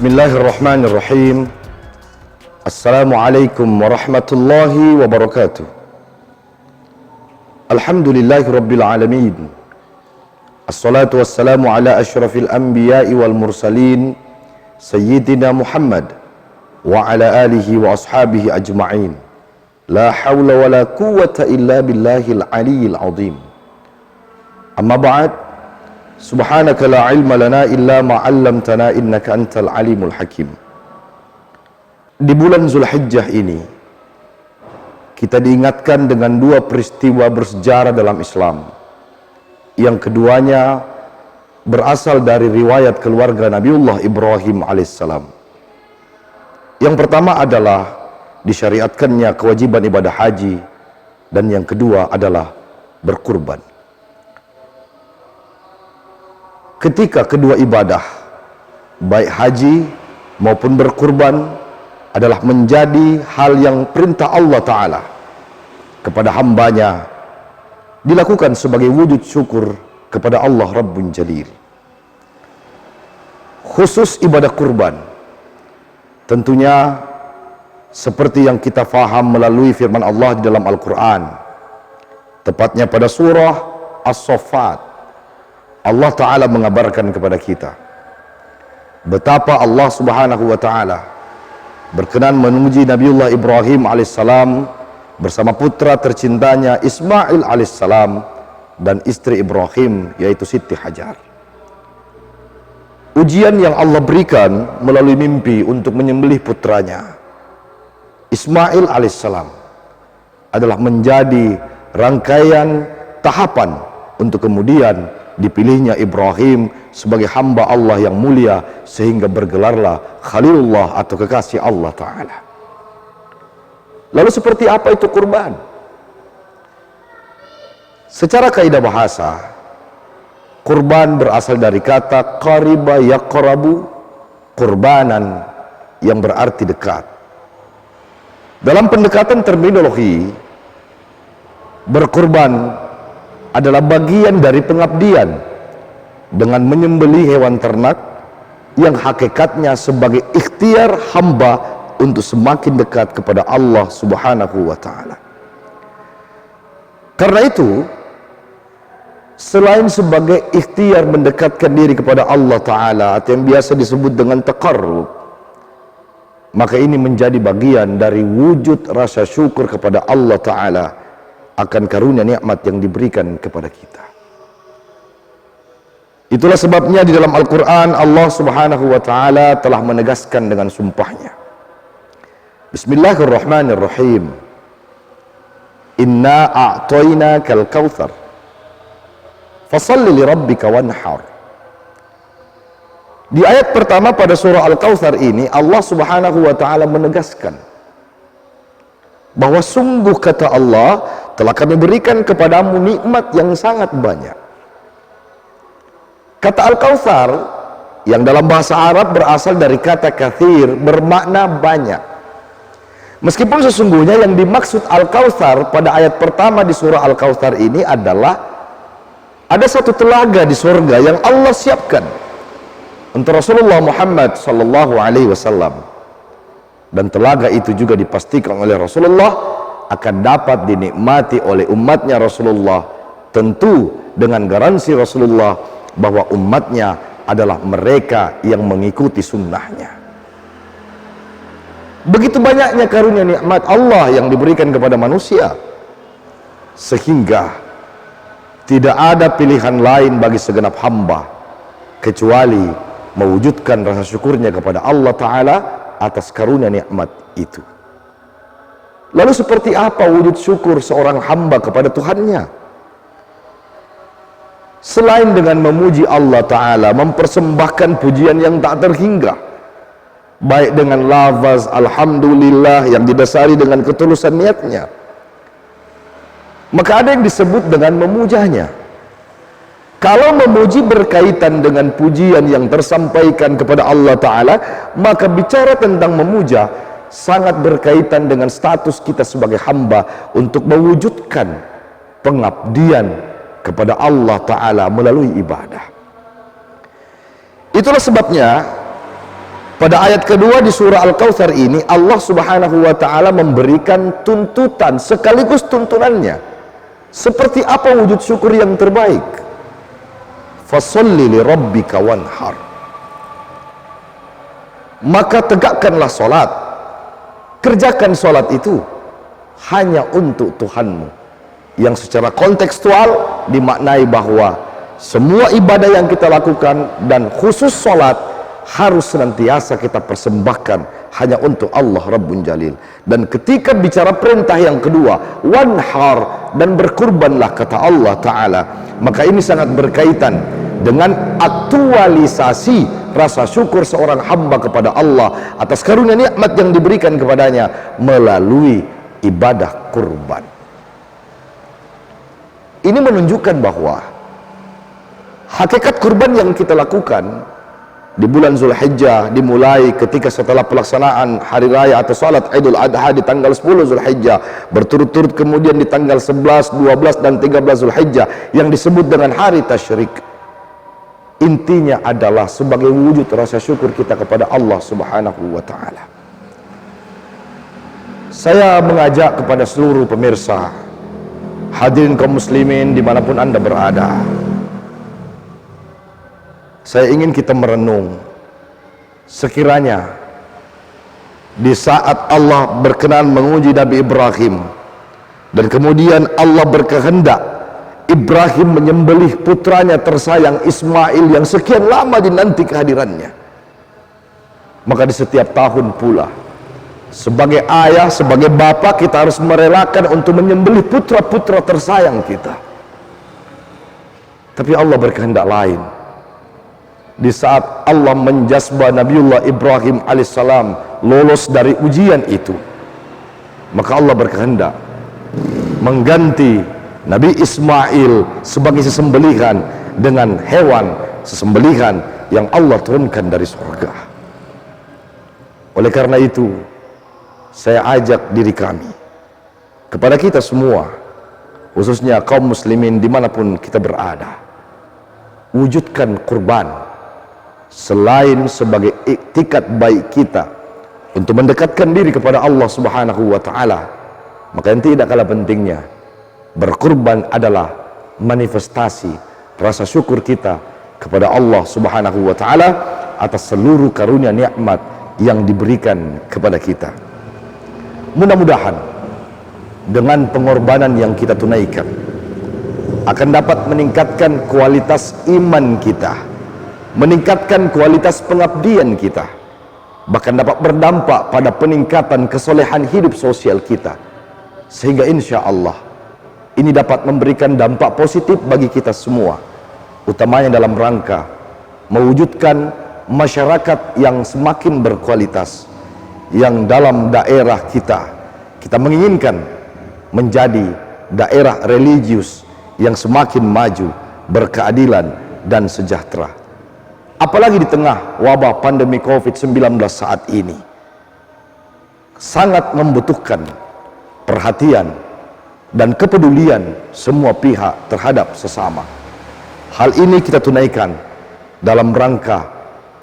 Bismillahirrahmanirrahim. Assalamualaikum warahmatullahi wabarakatuh. Alhamdulillahi rabbil alamin. Assalatu wassalamu ala asyrafil anbiya'i wal mursalin Sayyidina Muhammad wa ala alihi wa ashabihi ajma'in. La hawla wa la quwwata illa billahil aliyyil azim. Amma ba'd. Subhanaka la ilma lana illa ma 'allamtana innaka antal alimul hakim. Di bulan Zulhijjah ini kita diingatkan dengan dua peristiwa bersejarah dalam Islam. Yang keduanya berasal dari riwayat keluarga Nabiullah Ibrahim alaihissalam. Yang pertama adalah disyariatkannya kewajiban ibadah haji, dan yang kedua adalah berkurban. Ketika kedua ibadah, baik haji maupun berkurban, adalah menjadi hal yang perintah Allah Ta'ala kepada hambanya, dilakukan sebagai wujud syukur kepada Allah Rabbun Jalil. Khusus ibadah kurban, tentunya seperti yang kita faham melalui firman Allah di dalam Al-Quran, tepatnya pada surah As-Saffat. Allah Ta'ala mengabarkan kepada kita betapa Allah Subhanahu wa Ta'ala berkenan memuji Nabiullah Ibrahim alaihissalam bersama putra tercintanya Ismail alaihissalam dan istri Ibrahim yaitu Siti Hajar. Ujian yang Allah berikan melalui mimpi untuk menyembelih putranya Ismail alaihissalam adalah menjadi rangkaian tahapan untuk kemudian dipilihnya Ibrahim sebagai hamba Allah yang mulia, sehingga bergelarlah Khalilullah atau kekasih Allah Ta'ala. Lalu seperti apa itu kurban? Secara kaidah bahasa, kurban berasal dari kata qariba yaqrabu, kurbanan yang berarti dekat. Dalam pendekatan terminologi, berkurban adalah bagian dari pengabdian dengan menyembelih hewan ternak yang hakikatnya sebagai ikhtiar hamba untuk semakin dekat kepada Allah Subhanahu wa Ta'ala. Karena itu, selain sebagai ikhtiar mendekatkan diri kepada Allah Ta'ala atau yang biasa disebut dengan taqarrub, maka ini menjadi bagian dari wujud rasa syukur kepada Allah Ta'ala akan karunia nikmat yang diberikan kepada kita. Itulah sebabnya di dalam Al-Quran Allah Subhanahu wa Ta'ala telah menegaskan dengan sumpahnya. Bismillahirrahmanirrahim. Inna a'toinakal kautsar fasalli li rabbika wanhar. Di ayat pertama pada surah Al-Kautsar ini Allah Subhanahu wa Ta'ala menegaskan bahwa sungguh kata Allah, telah kami berikan kepadamu nikmat yang sangat banyak. Kata Al-Kautsar yang dalam bahasa Arab berasal dari kata kathir, bermakna banyak. Meskipun sesungguhnya yang dimaksud Al-Kautsar pada ayat pertama di surah Al-Kautsar ini adalah ada satu telaga di surga yang Allah siapkan untuk Rasulullah Muhammad sallallahu alaihi wasallam. Dan telaga itu juga dipastikan oleh Rasulullah akan dapat dinikmati oleh umatnya Rasulullah, tentu dengan garansi Rasulullah bahwa umatnya adalah mereka yang mengikuti sunnahnya. Begitu banyaknya karunia nikmat Allah yang diberikan kepada manusia, sehingga tidak ada pilihan lain bagi segenap hamba kecuali mewujudkan rasa syukurnya kepada Allah Ta'ala atas karunia nikmat itu. Lalu seperti apa wujud syukur seorang hamba kepada Tuhannya? Selain dengan memuji Allah Ta'ala, mempersembahkan pujian yang tak terhingga, baik dengan lafaz Alhamdulillah yang didasari dengan ketulusan niatnya, maka ada yang disebut dengan memujanya. Kalau memuji berkaitan dengan pujian yang tersampaikan kepada Allah Ta'ala, maka bicara tentang memuja sangat berkaitan dengan status kita sebagai hamba untuk mewujudkan pengabdian kepada Allah Ta'ala melalui ibadah. Itulah sebabnya Pada ayat kedua di surah Al-Kautsar ini, Allah Subhanahu wa taala memberikan tuntutan sekaligus tuntunannya. Seperti apa wujud syukur yang terbaik? Fasholli li rabbika wanhar. Maka tegakkanlah salat. Kerjakan salat itu hanya untuk Tuhanmu. Yang secara kontekstual dimaknai bahwa semua ibadah yang kita lakukan dan khusus salat harus senantiasa kita persembahkan hanya untuk Allah Rabbun Jalil. Dan ketika bicara perintah yang kedua, wanhar, dan berkurbanlah, kata Allah Ta'ala, maka ini sangat berkaitan dengan aktualisasi rasa syukur seorang hamba kepada Allah atas karunia nikmat yang diberikan kepadanya melalui ibadah kurban. Ini menunjukkan bahwa hakikat kurban yang kita lakukan di bulan Zulhijjah dimulai ketika setelah pelaksanaan hari raya atau salat Idul Adha di tanggal 10 Zulhijjah, berturut-turut kemudian di tanggal 11, 12 dan 13 Zulhijjah yang disebut dengan hari tasyrik. Intinya adalah sebagai wujud rasa syukur kita kepada Allah Subhanahu wa taala. Saya mengajak kepada seluruh pemirsa, hadirin kaum muslimin dimanapun Anda berada, saya ingin kita merenung, sekiranya di saat Allah berkenan menguji Nabi Ibrahim dan kemudian Allah berkehendak Ibrahim menyembelih putranya tersayang Ismail yang sekian lama dinanti kehadirannya, maka di setiap tahun pula sebagai ayah, sebagai bapak, kita harus merelakan untuk menyembelih putra-putra tersayang kita. Tapi Allah berkehendak lain. Di saat Allah menjazba Nabiullah Ibrahim alaihissalam lolos dari ujian itu, maka Allah berkehendak mengganti Nabi Ismail sebagai sesembelihan dengan hewan sesembelihan yang Allah turunkan dari surga. Oleh karena itu, saya ajak diri kami, kepada kita semua, khususnya kaum muslimin dimanapun kita berada, wujudkan kurban selain sebagai iktikat baik kita untuk mendekatkan diri kepada Allah Subhanahu wa taala, maka yang tidak kalah pentingnya, berkurban adalah manifestasi rasa syukur kita kepada Allah Subhanahu wa taala atas seluruh karunia nikmat yang diberikan kepada kita. Mudah-mudahan dengan pengorbanan yang kita tunaikan akan dapat meningkatkan kualitas iman kita, meningkatkan kualitas pengabdian kita, bahkan dapat berdampak pada peningkatan kesolehan hidup sosial kita, sehingga insya Allah ini dapat memberikan dampak positif bagi kita semua, utamanya dalam rangka mewujudkan masyarakat yang semakin berkualitas, yang dalam daerah kita menginginkan menjadi daerah religius yang semakin maju, berkeadilan dan sejahtera. Apalagi di tengah wabah pandemi COVID-19 saat ini, sangat membutuhkan perhatian dan kepedulian semua pihak terhadap sesama. Hal ini kita tunaikan dalam rangka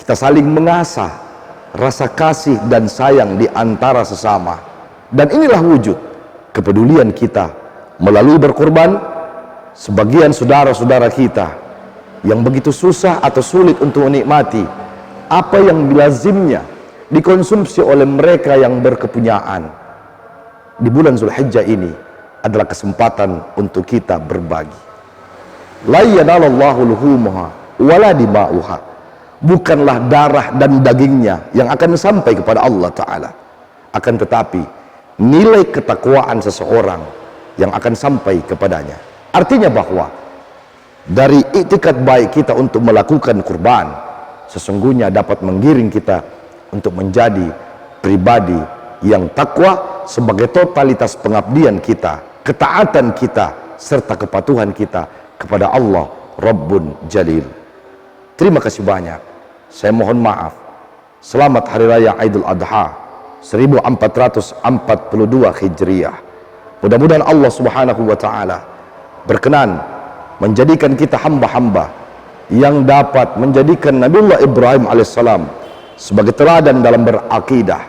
kita saling mengasah rasa kasih dan sayang di antara sesama. Dan inilah wujud kepedulian kita melalui berkorban. Sebagian saudara-saudara kita yang begitu susah atau sulit untuk menikmati apa yang lazimnya dikonsumsi oleh mereka yang berkepunyaan, di bulan Zulhijjah ini adalah kesempatan untuk kita berbagi. La yanalallahu luhumuha wala dima'uha. Bukanlah darah dan dagingnya yang akan sampai kepada Allah Ta'ala, akan tetapi nilai ketakwaan seseorang yang akan sampai kepadanya. Artinya bahwa dari iktikat baik kita untuk melakukan kurban, sesungguhnya dapat menggiring kita untuk menjadi pribadi yang takwa sebagai totalitas pengabdian kita, ketaatan kita, serta kepatuhan kita kepada Allah Rabbun Jalil. Terima kasih banyak. Saya mohon maaf. Selamat Hari Raya Idul Adha 1442 Hijriah. Mudah-mudahan Allah Subhanahu wa taala berkenan menjadikan kita hamba-hamba yang dapat menjadikan Nabiullah Ibrahim alaihissalam sebagai teladan dalam berakidah,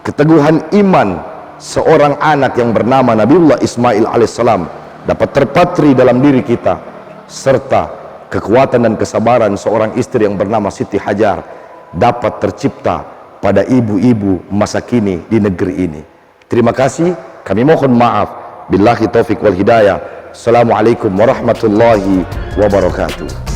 keteguhan iman seorang anak yang bernama Nabiullah Ismail alaihissalam dapat terpatri dalam diri kita, serta kekuatan dan kesabaran seorang istri yang bernama Siti Hajar dapat tercipta pada ibu-ibu masa kini di negeri ini. Terima kasih, kami mohon maaf. Billahi taufiq wal hidayah. Assalamualaikum warahmatullahi wabarakatuh.